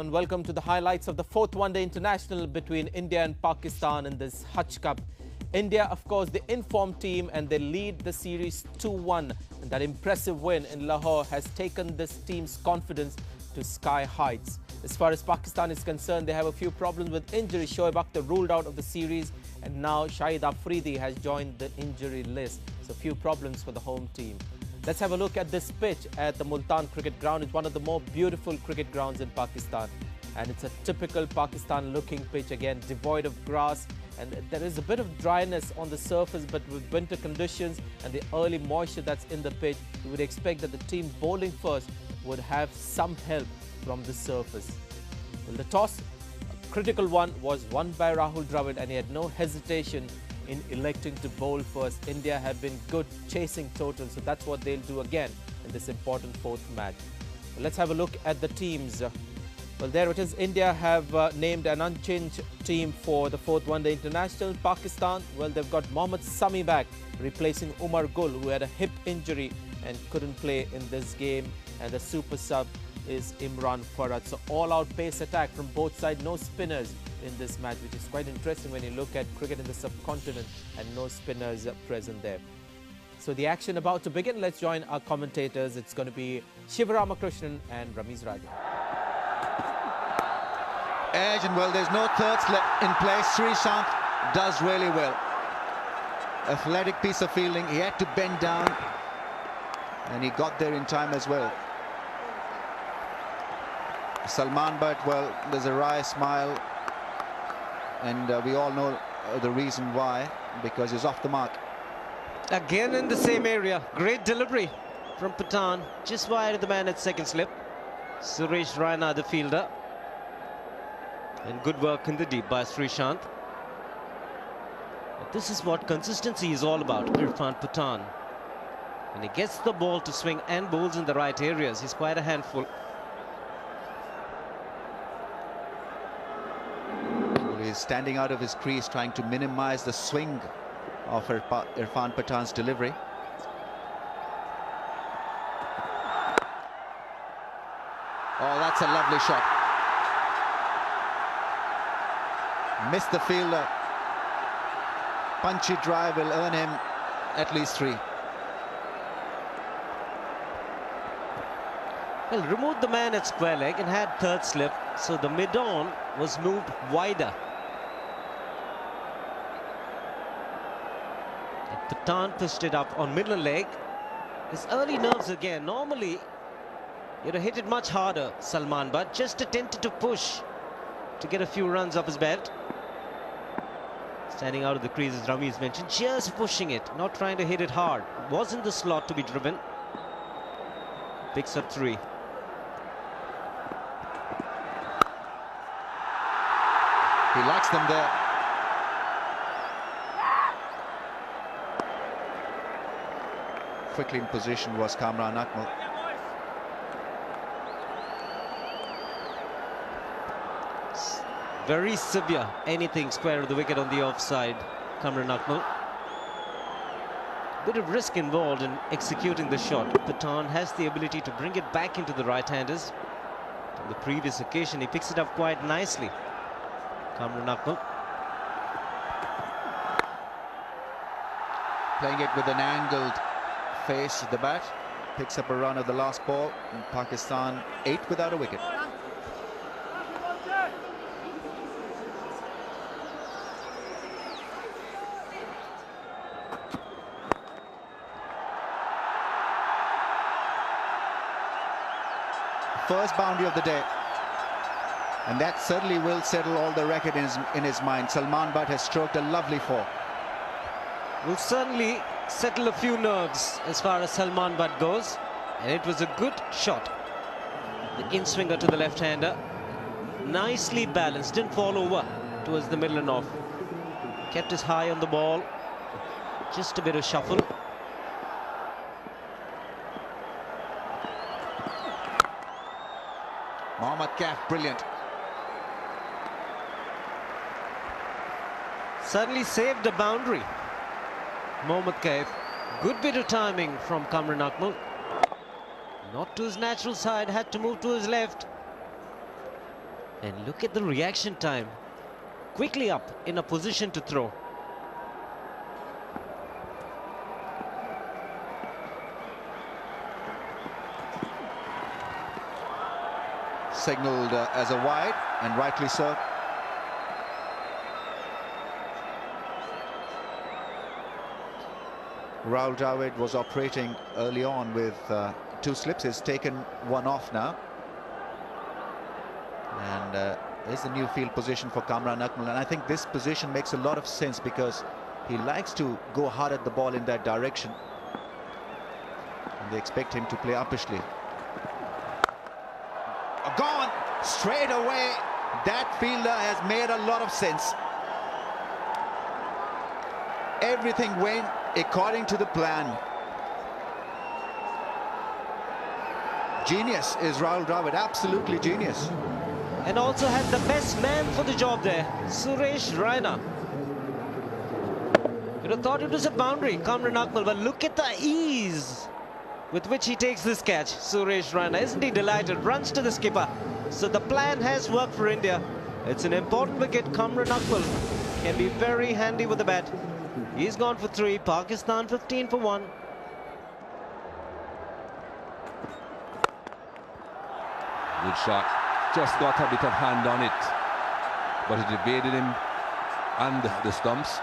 And welcome to the highlights of the fourth one-day international between India and Pakistan in this Hutch Cup. India, of course, the informed team, and they lead the series 2-1. And that impressive win in Lahore has taken this team's confidence to sky heights. As far as Pakistan is concerned, they have a few problems with injury. Shoaib Akhtar ruled out of the series, and now Shahid Afridi has joined the injury list. So few problems for the home team. Let's have a look at this pitch at the Multan cricket ground. It's one of the more beautiful cricket grounds in Pakistan. And it's a typical Pakistan-looking pitch, again, devoid of grass. And there is a bit of dryness on the surface, but with winter conditions and the early moisture that's in the pitch, you would expect that the team bowling first would have some help from the surface. Well, the toss, a critical one, was won by Rahul Dravid, and he had no hesitation in electing to bowl first. India have been good chasing totals, so that's what they'll do again in this important fourth match. Well, let's have a look at the teams. Well, there it is. India have named an unchanged team for the fourth one-day international. Pakistan, well, they've got Mohammad Sami back, replacing Umar Gul, who had a hip injury and couldn't play in this game. And the super sub is Imran Farad. So all-out pace attack from both sides, no spinners in this match, which is quite interesting when you look at cricket in the subcontinent and no spinners present there. So the action about to begin. Let's join our commentators. It's going to be Shivaramakrishnan and Ramiz Raja. Edge, and well, there's no thirds in place. Srishant does really well. Athletic piece of fielding. He had to bend down, and he got there in time as well. Salman Butt, well, there's a wry smile, and we all know the reason why, because he's off the mark. Again in the same area. Great delivery from Pathan, just wide of the man at second slip. Suresh Raina, the fielder. And good work in the deep by Srishant. But this is what consistency is all about, Irfan Pathan. When he gets the ball to swing and bowls in the right areas, he's quite a handful. He's standing out of his crease, trying to minimize the swing of Irfan Pathan's delivery. Oh, that's a lovely shot. Missed the fielder. Punchy drive will earn him at least 3. Well, removed the man at square leg and had third slip, so the mid-on was moved wider. And Pathan pushed it up on middle leg. His early nerves again. Normally, you'd have hit it much harder, Salman, but just attempted to push to get a few runs off his belt. Standing out of the crease, as Ramiz mentioned, just pushing it, not trying to hit it hard. Wasn't the slot to be driven. Picks up 3. He likes them there. Quickly in position was Kamran Akmal. Very severe, anything square of the wicket on the offside, Kamran Akmal. Bit of risk involved in executing the shot. Pathan has the ability to bring it back into the right-handers. On the previous occasion, he picks it up quite nicely. Kamran Akmal. Playing it with an angled face at the bat. Picks up a run of the last ball. And Pakistan 8 without a wicket. First boundary of the day, and that certainly will settle all the record in his mind. Salman Butt has stroked a lovely 4. Will certainly settle a few nerves as far as Salman Butt goes, and it was a good shot. The in-swinger to the left-hander, nicely balanced, didn't fall over towards the middle and off. Kept his eye on the ball, just a bit of shuffle. Mohammad Kaif, brilliant. Suddenly saved a boundary. Mohammad Kaif. Good bit of timing from Kamran Akmal. Not to his natural side, had to move to his left. And look at the reaction time. Quickly up in a position to throw. Signalled as a wide, and rightly so. Rahul Dravid was operating early on with 2 slips. He's taken one off now. And there's the new field position for Kamran Akmal. And I think this position makes a lot of sense because he likes to go hard at the ball in that direction. And they expect him to play uppishly. Gone straight away. That fielder has made a lot of sense. Everything went according to the plan. Genius is Rahul Dravid, absolutely genius. And also had the best man for the job there, Suresh Raina. You'd have thought it was a boundary, Kamran Akmal, but look at the ease with which he takes this catch. Suresh Raina, isn't he delighted? Runs to the skipper. So the plan has worked for India. It's an important wicket. Kamran Akmal can be very handy with the bat. He's gone for 3. Pakistan 15 for 1. Good shot. Just got a bit of hand on it, but it evaded him and the stumps.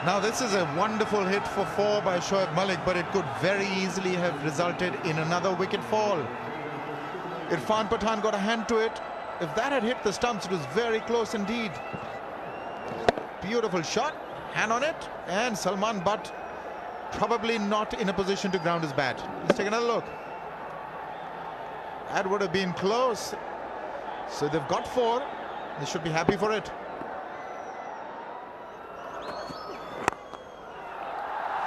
Now this is a wonderful hit for 4 by Shoaib Malik, but it could very easily have resulted in another wicket fall. Irfan Pathan got a hand to it. If that had hit the stumps, it was very close indeed. Beautiful shot, hand on it, and Salman Butt probably not in a position to ground his bat. Let's take another look. That would have been close. So they've got 4. They should be happy for it.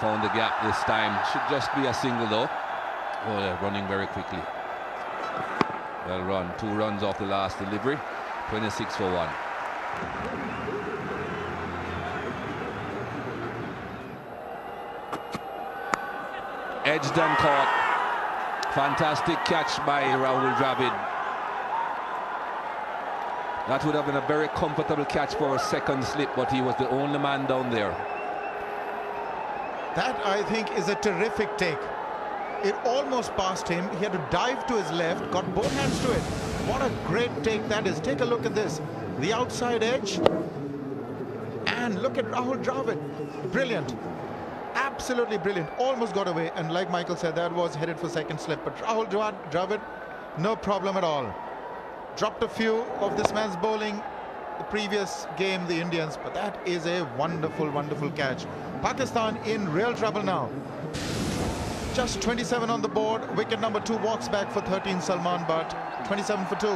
Found the gap this time. Should just be a single though. Oh, they're running very quickly. Well run. 2 runs off the last delivery. 26 for 1. Edged and caught. Fantastic catch by Rahul Dravid. That would have been a very comfortable catch for a second slip, but he was the only man down there. That, I think, is a terrific take. It almost passed him. He had to dive to his left, got both hands to it. What a great take that is. Take a look at this. The outside edge. And look at Rahul Dravid. Brilliant. Absolutely brilliant. Almost got away. And like Michael said, that was headed for second slip. But Rahul Dravid, no problem at all. Dropped a few of this man's bowling the previous game, the Indians. But that is a wonderful, wonderful catch. Pakistan in real trouble now. Just 27 on the board. Wicket number 2 walks back for 13, Salman Butt. 27 for 2.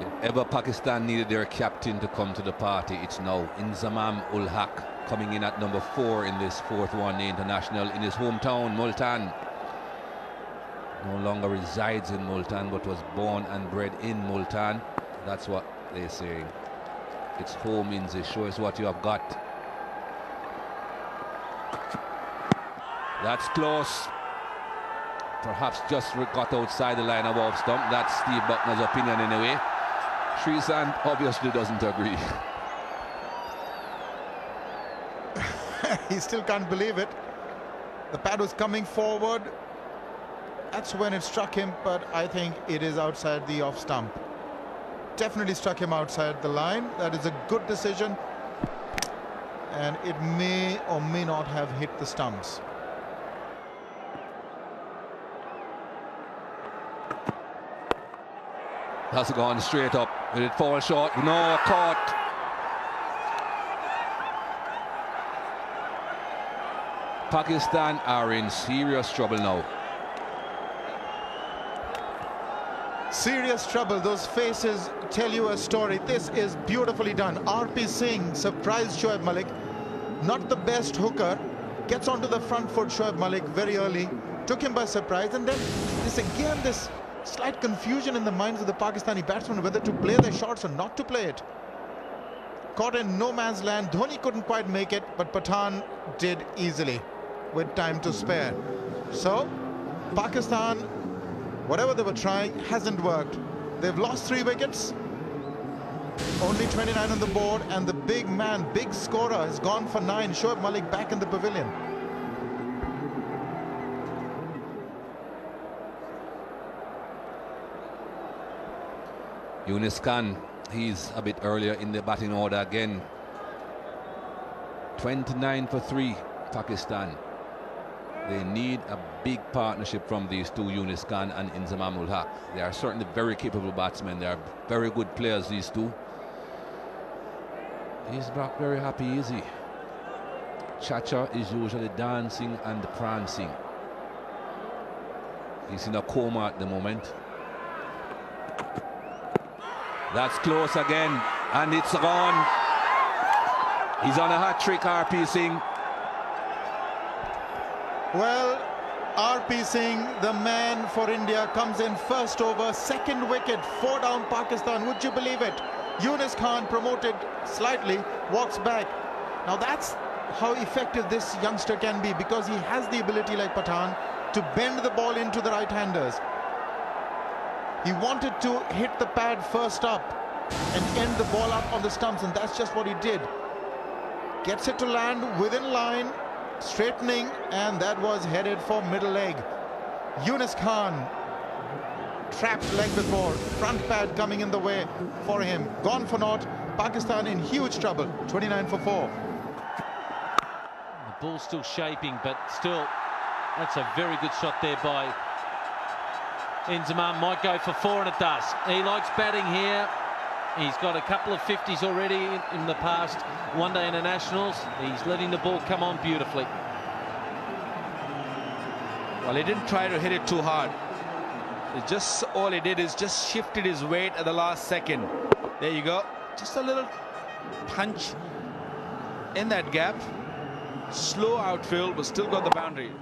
If ever Pakistan needed their captain to come to the party, it's now. Inzamam ul Haq coming in at number 4 in this 4th one-day international in his hometown, Multan. No longer resides in Multan, but was born and bred in Multan. That's what they're saying. It's home, Inzi. Show us what you have got. That's close. Perhaps just got outside the line of off stump. That's Steve Buckner's opinion anyway. Sreesanth obviously doesn't agree. He still can't believe it. The pad was coming forward. That's when it struck him, but I think it is outside the off stump. Definitely struck him outside the line. That is a good decision. And it may or may not have hit the stumps. That's gone straight up. Did it fall short? No, caught. Pakistan are in serious trouble now. Serious trouble. Those faces tell you a story. This is beautifully done. R.P. Singh surprised Shoaib Malik. Not the best hooker. Gets onto the front foot, Shoaib Malik, very early. Took him by surprise. And then this slight confusion in the minds of the Pakistani batsmen whether to play their shots or not to play it. caught in no man's land. Dhoni couldn't quite make it, but Pathan did easily with time to spare. So Pakistan, whatever they were trying, hasn't worked. They've lost 3 wickets, only 29 on the board, and the big man, big scorer, has gone for 9. Shoaib Malik back in the pavilion. Yunus Khan, he's a bit earlier in the batting order again. 29 for 3, Pakistan. They need a big partnership from these two, Yunus Khan and Inzamam ul Haq. They are certainly very capable batsmen. They are very good players, these two. He's back very happy, is he? Chacha is usually dancing and prancing. He's in a coma at the moment. That's close again, and it's gone. He's on a hat-trick, RP Singh. Well, RP Singh, the man for India, comes in first over, 2nd wicket, 4 down Pakistan. Would you believe it? Yunus Khan, promoted slightly, walks back. Now that's how effective this youngster can be, because he has the ability, like Pathan, to bend the ball into the right-handers. He wanted to hit the pad first up and end the ball up on the stumps, and that's just what he did. Gets it to land within line, straightening, and that was headed for middle leg. Yunus Khan, trapped leg before, front pad coming in the way for him. Gone for naught. Pakistan in huge trouble. 29 for 4. The ball's still shaping, but still, that's a very good shot there by Inzamam. Might go for 4, and it does. He likes batting here. He's got a couple of 50s already in the past one-day internationals. He's letting the ball come on beautifully. Well, he didn't try to hit it too hard. It just, all he did is just shifted his weight at the last second. There you go. Just a little punch in that gap. Slow outfield, but still got the boundary.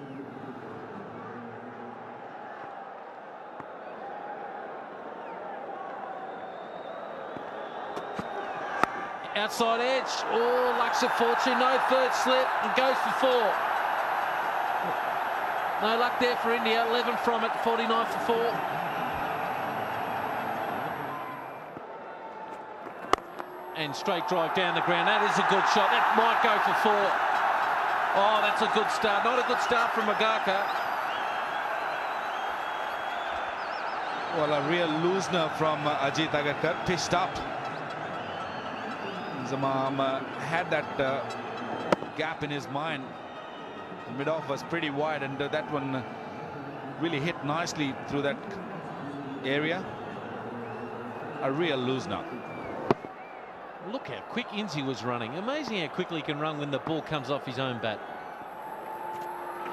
Outside edge. Oh, Lux of fortune. No third slip, and goes for 4. No luck there for India. 11 from it. 49 for 4. And straight drive down the ground. That is a good shot. That might go for 4. Oh, that's a good start. Not a good start from Magaka. Well, a real loosener from Ajit Agarkar, pitched up. Inzamam had that gap in his mind. The mid-off was pretty wide, and that one really hit nicely through that area. A real loosener. Look how quick Inzi was running. Amazing how quickly he can run when the ball comes off his own bat.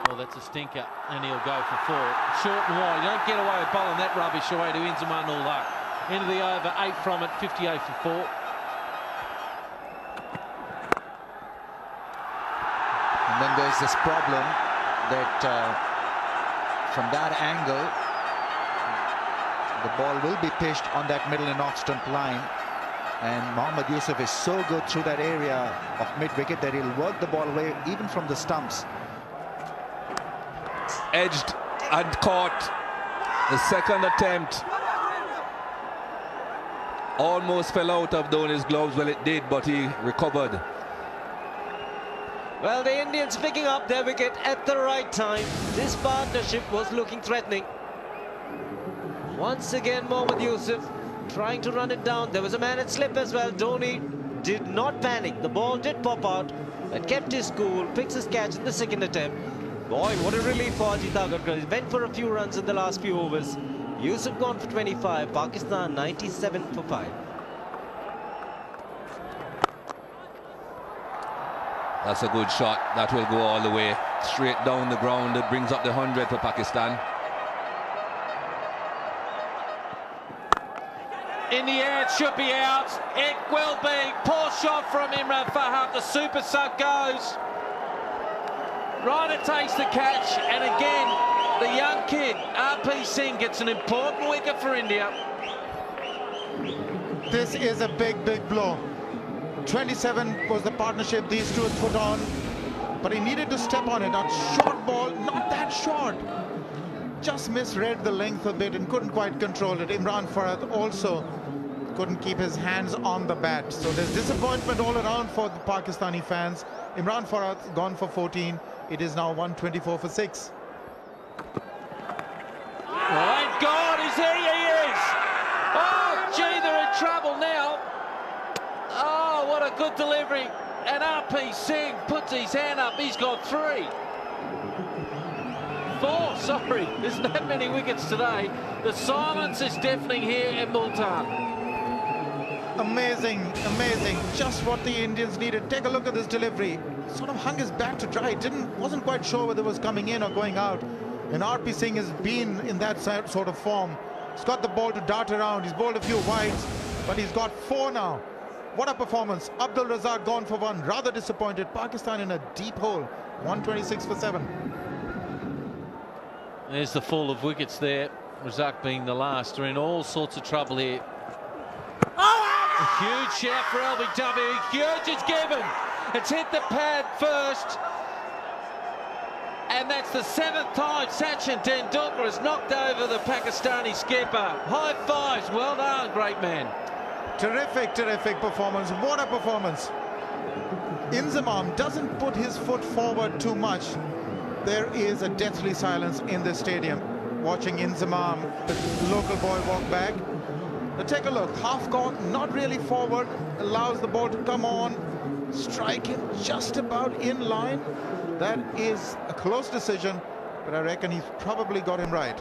Oh, that's a stinker, and he'll go for 4. Short and wide. You don't get away with bowling that rubbish away to Inzamam ul Haq. End of the over, 8 from it, 58 for 4. And then there's this problem that from that angle, the ball will be pitched on that middle and off stump line. And Mohammad Yusuf is so good through that area of mid-wicket that he'll work the ball away even from the stumps. Edged and caught. The second attempt almost fell out of Dhoni's gloves. Well, it did, but he recovered. Well, the Indians picking up their wicket at the right time. This partnership was looking threatening. Once again, Mohammad Yusuf trying to run it down. There was a man at slip as well. Dhoni did not panic. The ball did pop out, but kept his cool, picks his catch in the second attempt. Boy, what a relief for Ajit Agarkar. He went for a few runs in the last few overs. Yusuf gone for 25. Pakistan 97 for 5. That's a good shot. That will go all the way straight down the ground. It brings up the 100 for Pakistan. In the air, it should be out. It will be. Poor shot from Imran Fahad. The super sub goes. Ryder takes the catch, and again, the young kid, RP Singh, gets an important wicket for India. This is a big, big blow. 27 was the partnership these two had put on, but he needed to step on it. A short ball, not that short. Just misread the length a bit and couldn't quite control it. Imran Farhat also couldn't keep his hands on the bat. So there's disappointment all around for the Pakistani fans. Imran Farhat gone for 14. It is now 124 for 6. Thank God, he's here, he is! Oh, gee, they're in trouble now. Oh, what a good delivery. And RP Singh puts his hand up, he's got 3. 4, sorry, there's not many wickets today. The silence is deafening here in Multan. Amazing, amazing. Just what the Indians needed. Take a look at this delivery. Sort of hung his bat to dry. Wasn't quite sure whether it was coming in or going out. And RP Singh has been in that sort of form. He's got the ball to dart around. He's bowled a few wides, but he's got 4 now. What a performance. Abdul Razak gone for 1. Rather disappointed. Pakistan in a deep hole. 126 for 7. There's the fall of wickets there. Razak being the last. They're in all sorts of trouble here. A huge shout for LBW. Huge is given. It's hit the pad first. And that's the 7th time Sachin Tendulkar has knocked over the Pakistani skipper. High fives. Well done, great man. Terrific, terrific performance. What a performance. Inzamam doesn't put his foot forward too much. There is a deathly silence in the stadium. Watching Inzamam, the local boy, walk back. Now take a look. Half court, not really forward. Allows the ball to come on. Strike him just about in line. That is a close decision, but I reckon he's probably got him right.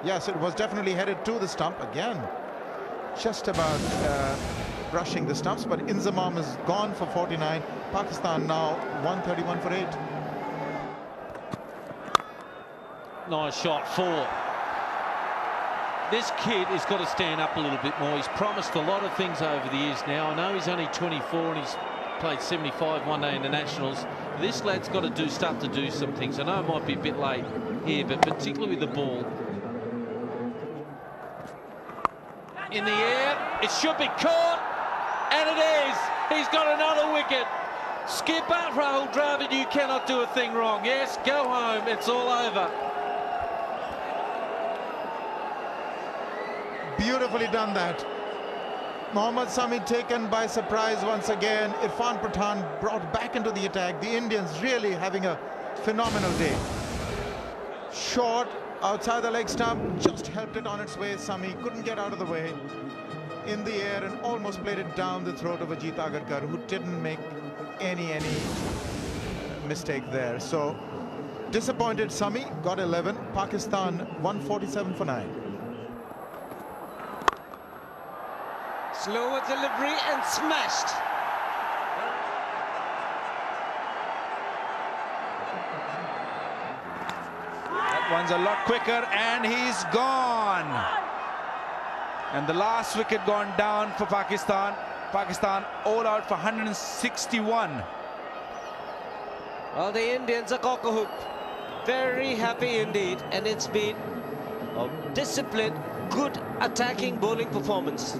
Yes, it was definitely headed to the stump again. Just about brushing the stumps, but Inzamam is gone for 49. Pakistan now 131 for 8. Nice shot, 4. This kid has got to stand up a little bit more. He's promised a lot of things over the years now. I know he's only 24 and he's played 75 one-day internationals. This lad's got to start to do some things. I know it might be a bit late here, but particularly with the ball. In the air, it should be caught, and it is. He's got another wicket. Skipper Rahul Dravid, you cannot do a thing wrong. Yes, go home, it's all over. Beautifully done that. Mohammad Sami taken by surprise once again. Irfan Pathan brought back into the attack. The Indians really having a phenomenal day. Short outside the leg stump, just helped it on its way. Sami couldn't get out of the way. In the air and almost played it down the throat of Ajit Agarkar, who didn't make any mistake there. So disappointed Sami, got 11. Pakistan 147 for 9. Slower delivery and smashed. That one's a lot quicker, and he's gone. And the last wicket gone down for Pakistan. Pakistan all out for 161. Well, the Indians are cock-a-hoop. Very happy indeed, and it's been a disciplined, good attacking bowling performance.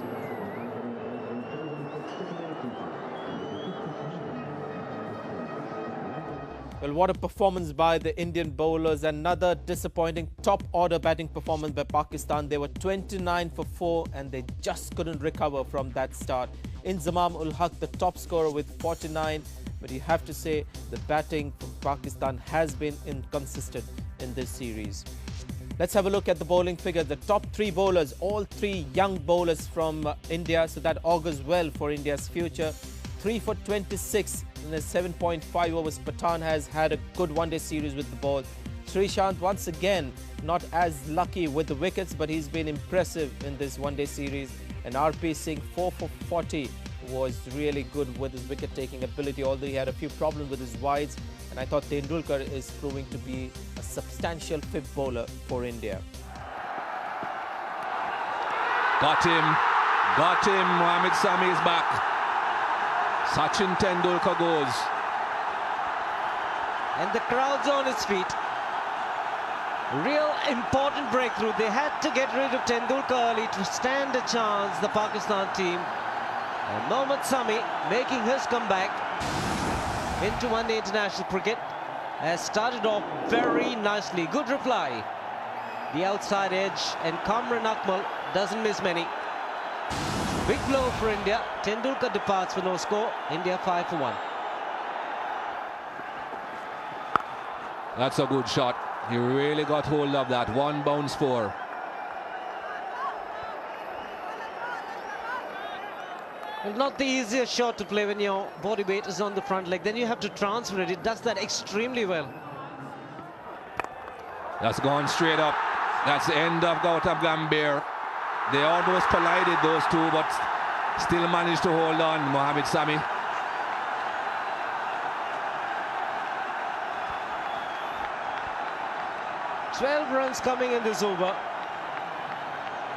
Well, what a performance by the Indian bowlers. Another disappointing top-order batting performance by Pakistan. They were 29 for 4 and they just couldn't recover from that start. Inzamam ul Haq, the top scorer with 49. But you have to say the batting from Pakistan has been inconsistent in this series. Let's have a look at the bowling figures. The top 3 bowlers, all 3 young bowlers from India. So that augurs well for India's future. 3 for 26 in the 7.5 overs. Pathan has had a good one-day series with the ball. Srishant once again not as lucky with the wickets, but he's been impressive in this one-day series. And RP Singh 4 for 40 was really good with his wicket-taking ability, although he had a few problems with his wides. And I thought Tendulkar is proving to be a substantial fifth bowler for India. Got him. Mohammad Sami is back. Sachin Tendulkar goes. And the crowd's on its feet. Real important breakthrough. They had to get rid of Tendulkar early to stand a chance, the Pakistan team. And Mohammad Sami making his comeback into one-day international cricket has started off very nicely. Good reply. The outside edge, and Kamran Akmal doesn't miss many. Big blow for India. Tendulkar departs for no score. India 5 for 1. That's a good shot. He really got hold of that. One bounce four. Well, not the easiest shot to play when your body weight is on the front leg. Then you have to transfer it. It does that extremely well. That's gone straight up. That's the end of Gautam Gambhir. They almost collided, those two, but still managed to hold on. Mohammad Sami. "12 runs coming in this over.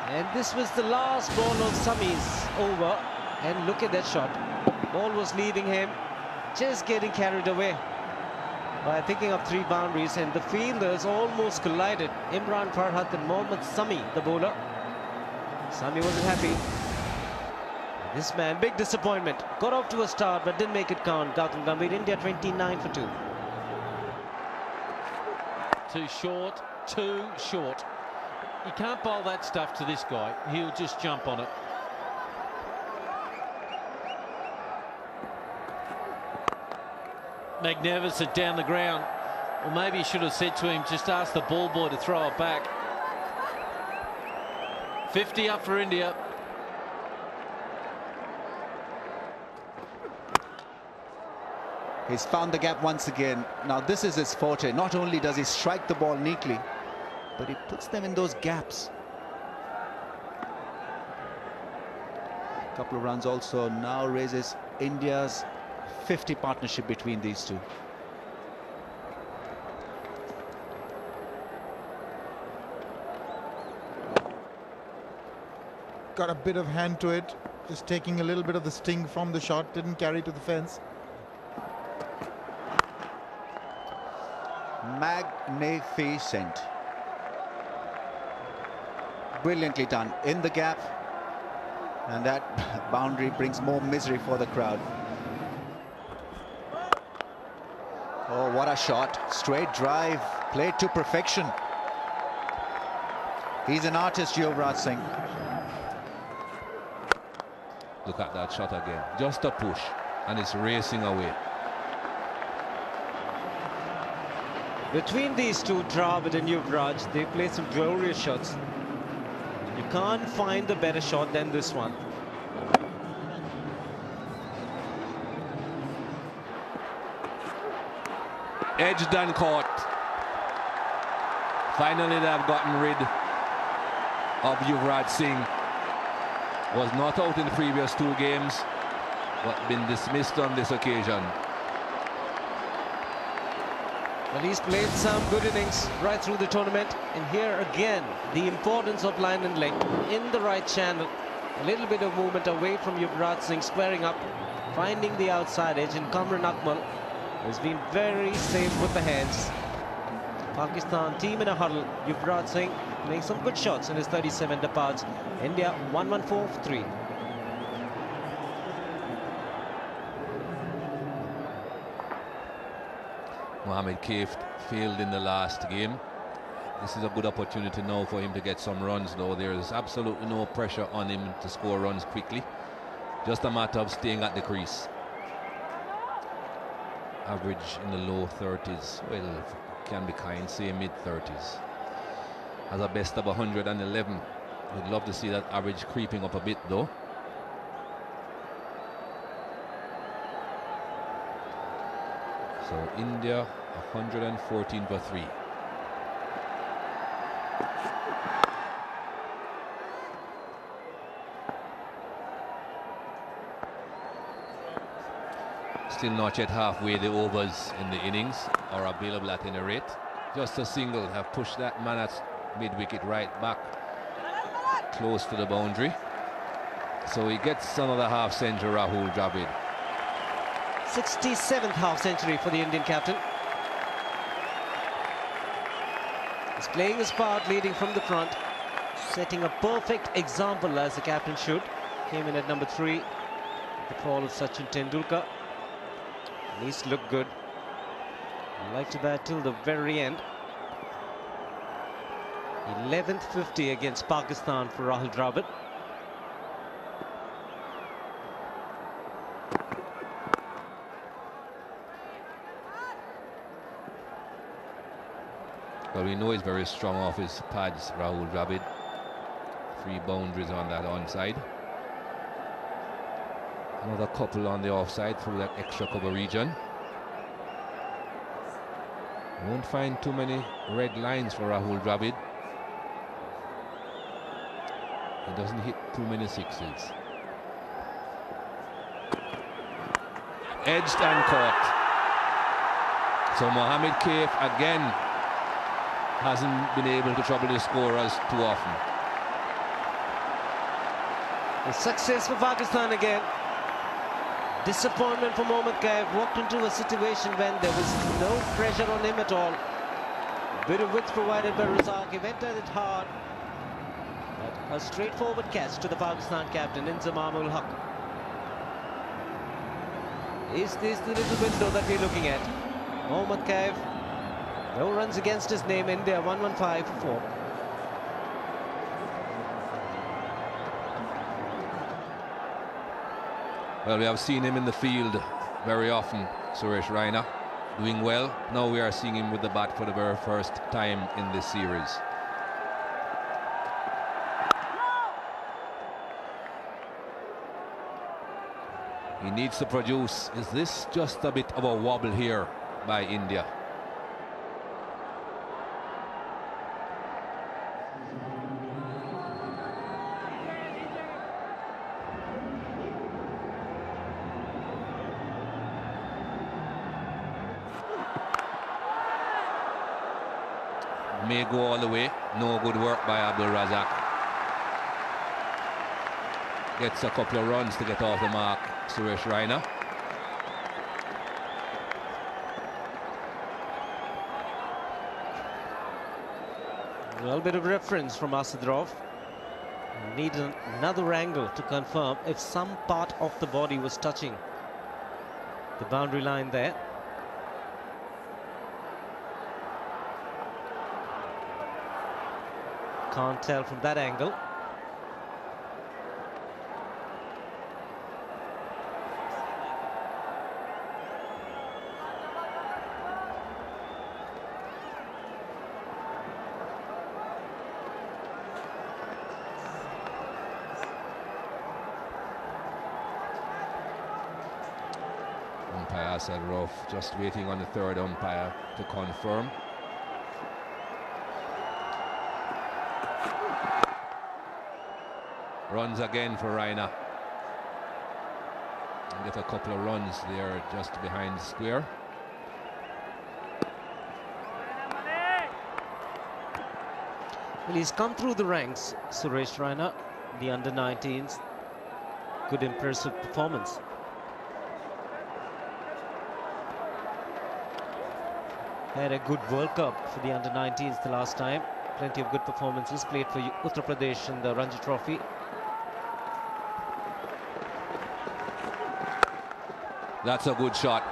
And this was the last ball of Sami's over. And look at that shot. Ball was leaving him, just getting carried away by picking up 3 boundaries, and the fielders almost collided. Imran Farhat and Mohammad Sami, the bowler. Sami wasn't happy. This man, big disappointment. Got off to a start but didn't make it count. Gautam Gambhir, India 29 for 2. Too short, too short. You can't bowl that stuff to this guy. He'll just jump on it. Magnificent down the ground. Or maybe you should have said to him, just ask the ball boy to throw it back. 50 up for India. He's found the gap once again. Now this is his forte. Not only does he strike the ball neatly, but he puts them in those gaps. A couple of runs also now raises India's 50 partnership between these two. Got a bit of hand to it, just taking a little bit of the sting from the shot, didn't carry to the fence. Magnificent. Brilliantly done in the gap, and that boundary brings more misery for the crowd. Oh, what a shot. Straight drive, played to perfection. He's an artist, Yuvraj Singh. Look at that shot again. Just a push, and it's racing away. Between these two, Dravid and Yuvraj, they play some glorious shots. You can't find a better shot than this one. Edge done caught. Finally, they have gotten rid of Yuvraj Singh. Was not out in the previous 2 games, but been dismissed on this occasion. Well, he's played some good innings right through the tournament, and here again the importance of line and leg in the right channel. A little bit of movement away from Yuvraj Singh, squaring up, finding the outside edge, and Kamran Akmal has been very safe with the hands. Pakistan team in a huddle. Yuvraj Singh playing some good shots in his 37 departs. India 114 for 3. Mohammad Kaif failed in the last game. This is a good opportunity now for him to get some runs, though. There is absolutely no pressure on him to score runs quickly. Just a matter of staying at the crease. Average in the low 30s. Well, can be kind, say mid-30s. Has a best of 111. We'd love to see that average creeping up a bit, though. So India 114 for 3. Still not yet halfway the overs in the innings are available at any rate. Just a single have pushed that man at mid-wicket right back close to the boundary. So he gets another half century, Rahul Dravid. 67th half century for the Indian captain. He's playing his part, leading from the front, setting a perfect example as the captain should. Came in at number 3. the fall of Sachin Tendulkar. Needs to look good. I'd like to bat till the very end. 11th 50 against Pakistan for Rahul Dravid. Well, we know he's very strong off his pads, Rahul Dravid. 3 boundaries on that onside. Another couple on the offside through that extra cover region. Won't find too many red lines for Rahul Dravid. He doesn't hit too many sixes. Edged and caught. So Mohammad Kaif again hasn't been able to trouble the scorers too often. A success for Pakistan again. Disappointment for Mohammad Kaif. Walked into a situation when there was no pressure on him at all. Bit of width provided by Razak. He went at it hard. But a straightforward catch to the Pakistan captain, Inzamam-ul Haq. Is this the little window that we're looking at? Mohammad Kaif, no runs against his name. India 115 for 4. Well, we have seen him in the field very often, Suresh Raina, doing well. Now we are seeing him with the bat for the very first time in this series. He needs to produce. Is this just a bit of a wobble here by India? May go all the way. No good work by Abdul Razak. Gets a couple of runs to get off the mark, Suresh Raina. Well, bit of reference from Asadrov. Need another angle to confirm if some part of the body was touching the boundary line there. Can't tell from that angle. Umpire said rough, just waiting on the third umpire to confirm. Runs again for Raina. And get a couple of runs there just behind the square. Well, he's come through the ranks, Suresh Raina, the under-19s. Good, impressive performance. Had a good World Cup for the under-19s the last time. Plenty of good performances. Played for Uttar Pradesh in the Ranji Trophy. That's a good shot.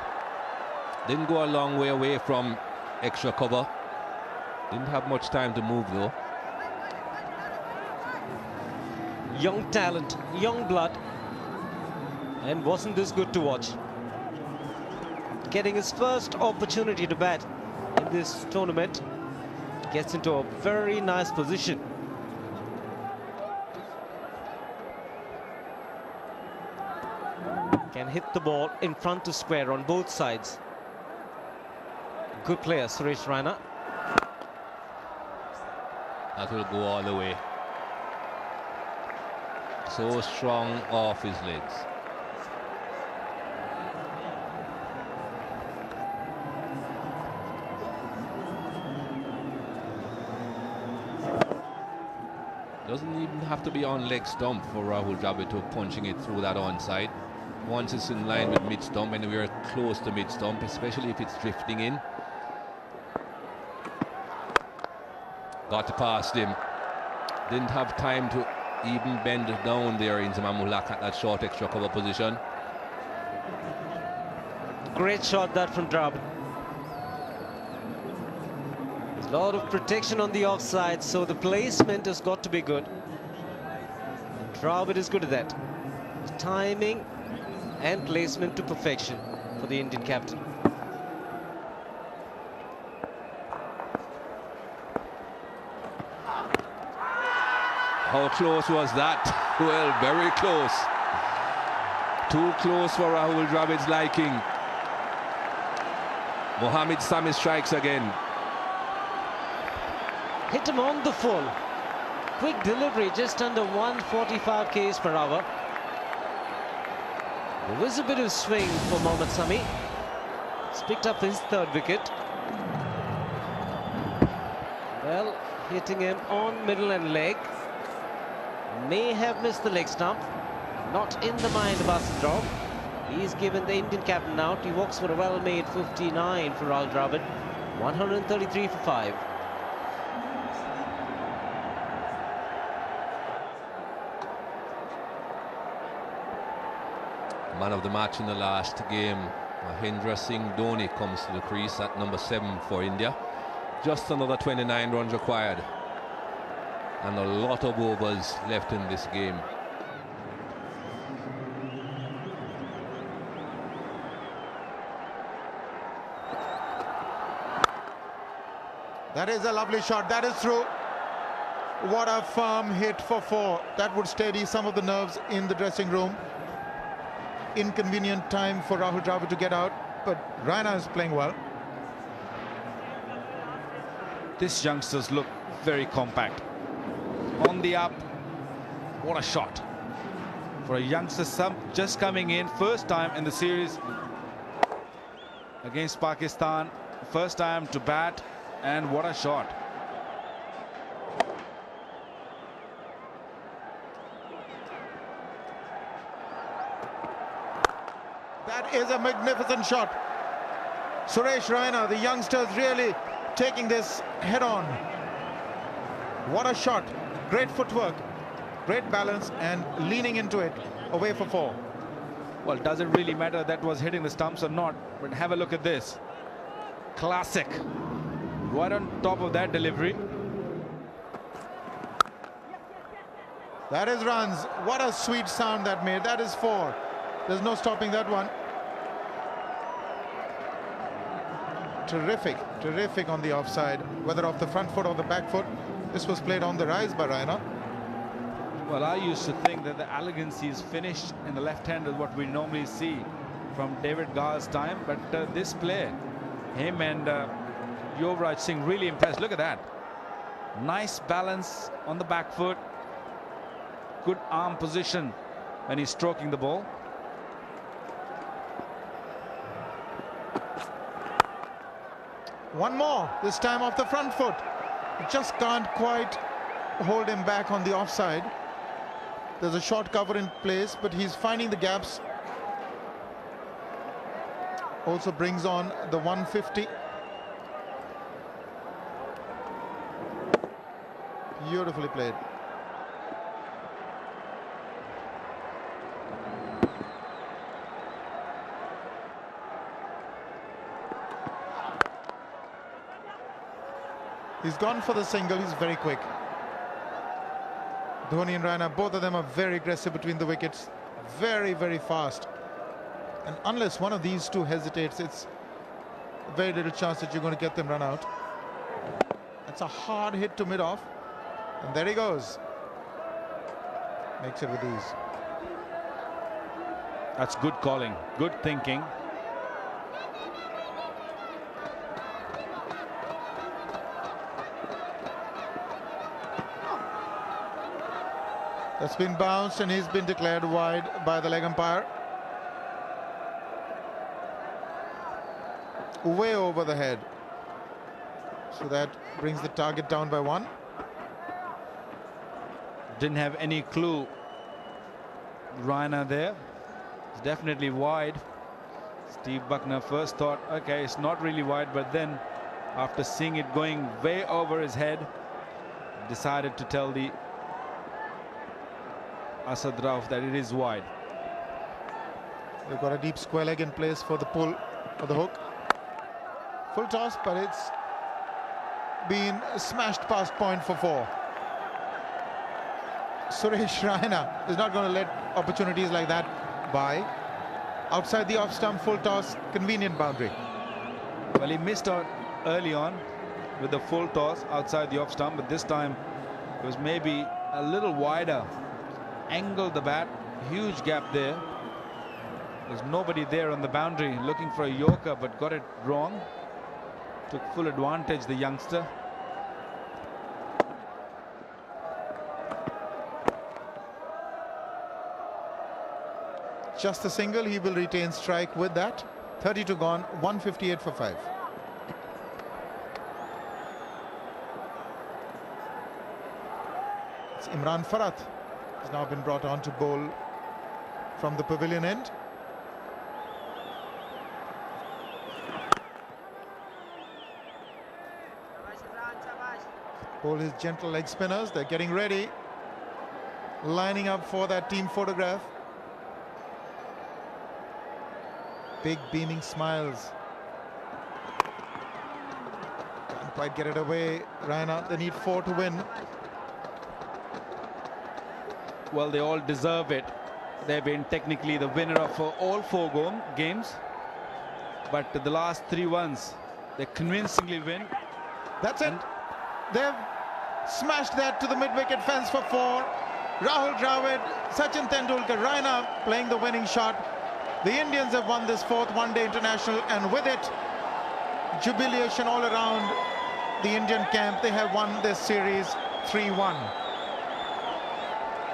Didn't go a long way away from extra cover. Didn't have much time to move though. Young talent, young blood. And wasn't this good to watch? Getting his first opportunity to bat in this tournament. Gets into a very nice position. Can hit the ball in front of square on both sides. Good player, Suresh Raina. That will go all the way. So strong off his legs. Doesn't even have to be on leg stump for Rahul Dravid to punching it through that onside. Once it's in line with mid stump, and we're close to mid stump, especially if it's drifting in. Got to past him. Didn't have time to even bend down there in Inzamam-ul Haq at that short extra cover position. Great shot that from Dravid. There's a lot of protection on the offside, so the placement has got to be good. Dravid is good at that. Timing and placement to perfection for the Indian captain. How close was that? Well, very close. Too close for Rahul Dravid's liking. Mohammad Sami strikes again. Hit him on the full. Quick delivery, just under 145 k's per hour. There was a bit of swing for Mohammad Sami. He's picked up his third wicket. Well, hitting him on middle and leg. May have missed the leg stump. Not in the mind of Asadrov. He's given the Indian captain out. He walks for a well-made 59 for Rahul Dravid. 133 for 5. Man of the match in the last game, Mahendra Singh Dhoni, comes to the crease at number 7 for India. Just another 29 runs required. And a lot of overs left in this game. That is a lovely shot. That is through. What a firm hit for 4. That would steady some of the nerves in the dressing room. Inconvenient time for Rahul Dravid to get out, but Raina is playing well. This youngsters look very compact. On the up. What a shot. For a youngster just coming in, first time in the series against Pakistan. First time to bat, and what a shot. That is a magnificent shot. Suresh Raina, the youngsters really taking this head on. What a shot. Great footwork, great balance, and leaning into it, away for 4. Well, does it really matter that was hitting the stumps or not? But have a look at this. Classic. Right on top of that delivery. That is runs. What a sweet sound that made. That is 4. There's no stopping that one. Terrific, terrific on the offside, whether off the front foot or the back foot. This was played on the rise by Raina. Well, I used to think that the elegancy is finished in the left hand is what we normally see from David Gar's time, but this play, him and Yuvraj Singh really impressed. Look at that. Nice balance on the back foot. Good arm position when he's stroking the ball. One more, this time off the front foot. Just can't quite hold him back on the offside. There's a short cover in place, but he's finding the gaps. Also brings on the 150. Beautifully played. He's gone for the single. He's very quick. Dhoni and Raina, both of them are very aggressive between the wickets. Very, very fast. And unless one of these two hesitates, it's very little chance that you're going to get them run out. That's a hard hit to mid-off. And there he goes. Makes it with ease. That's good calling, good thinking. That's been bounced and he's been declared wide by the leg umpire. Way over the head. So that brings the target down by 1. Didn't have any clue. Raina there. It's definitely wide. Steve Buckner first thought, okay, it's not really wide, but then after seeing it going way over his head, decided to tell the Asadrov that it is wide. They've got a deep square leg in place for the pull. for the hook. Full toss, but it's been smashed past point for 4. Suresh Raina is not going to let opportunities like that by. Outside the off stump, full toss, convenient boundary. Well, he missed out early on with the full toss outside the off stump, but this time it was maybe a little wider. Angled the bat, huge gap there. There's nobody there on the boundary looking for a yorker, but got it wrong. Took full advantage, the youngster. Just a single, he will retain strike with that. 32 gone, 158 for 5. It's Imran Farhat. Has now been brought on to bowl from the pavilion end. Bowl his gentle leg spinners. They're getting ready. Lining up for that team photograph. Big beaming smiles. Can't quite get it away. Raina, they need 4 to win. Well, they all deserve it. They've been technically the winner of all 4 games. But the last 3 ones, they convincingly win. That's it. They've smashed that to the mid-wicket fence for 4. Rahul Dravid, Sachin Tendulkar, Raina playing the winning shot. The Indians have won this 4th one-day international, and with it, jubilation all around the Indian camp. They have won this series 3-1.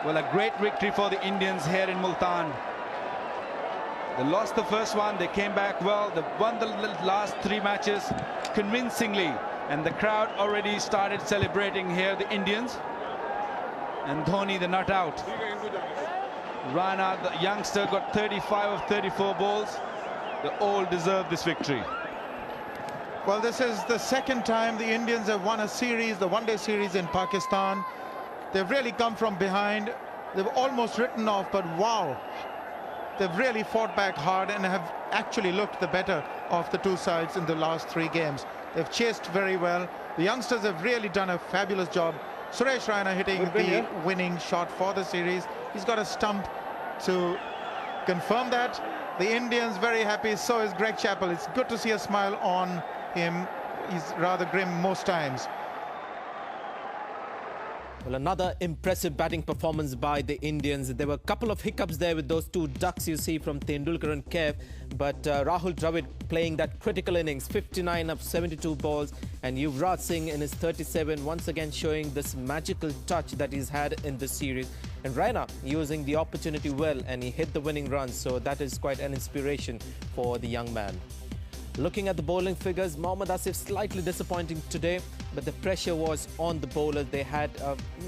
Well, a great victory for the Indians here in Multan. They lost the first one, they came back well, they won the last 3 matches convincingly, and the crowd already started celebrating here, the Indians. And Dhoni, the not out. Rana, the youngster, got 35 of 34 balls. They all deserve this victory. Well, this is the 2nd time the Indians have won a series, the one-day series in Pakistan. They've really come from behind. They've almost written off, but wow, they've really fought back hard and have actually looked the better of the 2 sides in the last 3 games. They've chased very well. The youngsters have really done a fabulous job. Suresh Raina hitting the winning shot for the series. He's got a stump to confirm that. The Indians very happy, so is Greg Chappell. It's good to see a smile on him. He's rather grim most times. Well, another impressive batting performance by the Indians. There were a couple of hiccups there with those 2 ducks you see from Tendulkar and Kev, but Rahul Dravid playing that critical innings, 59 of 72 balls, and Yuvraj Singh in his 37, once again showing this magical touch that he's had in this series. And Raina using the opportunity well, and he hit the winning runs, so that is quite an inspiration for the young man. Looking at the bowling figures, Mohammad Asif slightly disappointing today, but the pressure was on the bowlers. They had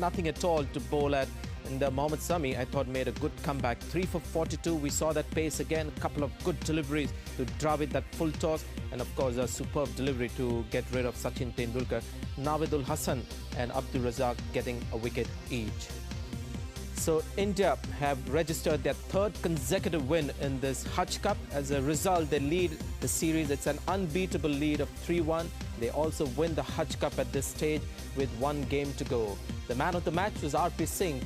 nothing at all to bowl at. And Mohammad Sami, I thought, made a good comeback. 3 for 42. We saw that pace again. A couple of good deliveries to Dravid, that full toss. And of course, a superb delivery to get rid of Sachin Tendulkar. Navidul Hassan and Abdul Razak getting a wicket each. So India have registered their 3rd consecutive win in this Hutch Cup. As a result, they lead the series. It's an unbeatable lead of 3-1. They also win the Hutch Cup at this stage with 1 game to go. The man of the match was RP Singh.